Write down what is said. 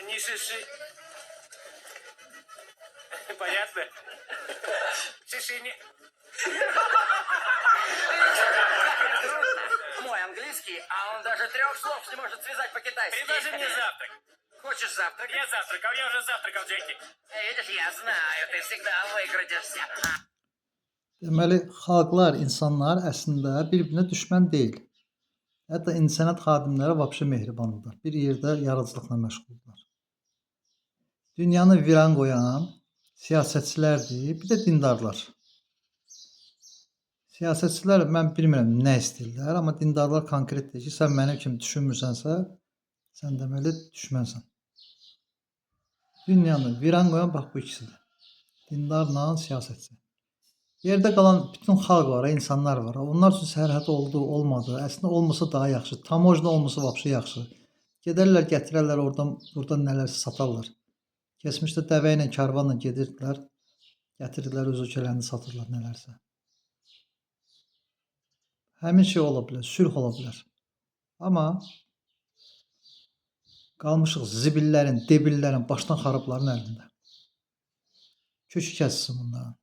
Не шиши. Понятно? Шиши не... Мой английский, а он даже 3 слов не может связать по-китайски. Предложи мне завтрак. Хочешь завтрак? Я завтракал, я уже завтракал, Джеки. Видишь, я знаю, ты всегда выкрутишься. Deməli, xalqlar, insanlar əslində bir-birinə düşmən deyil. Hətta incəsənət xadimləri vəbşə mehribanlıdır. Bir yerdə yaradıcılıqla məşğuldurlar. Dünyanı viran qoyan siyasətçilərdir, bir də dindarlar. Siyasətçilər mən bilmirəm nə istəyirlər, amma dindarlar konkret deyir ki, sən mənim kimi düşünmürsənsə, sən deməli düşmənsən. Dünyanı viran qoyan bax bu ikisidir. Dindarla siyasətçi. Yerdə qalan bütün xalq var, insanlar var. Onlar üçün sərhəd oldu, olmadı. Əslində olmasa daha yaxşı. Tamojna olmasa vəbşə yaxşı. Gedərlər, gətirərlər buradan nələrsə satarlar. Keçmişdə dəvə ilə, karvanla gedirdilər. Gətirdilər öz ölkələrini satırlar nələrsə. Həmin şey ola bilər, sülh ola bilər. Amma qalmışıq zibillərin, debillərin, başdan xarabların əlində. Kökü kəssin bunların.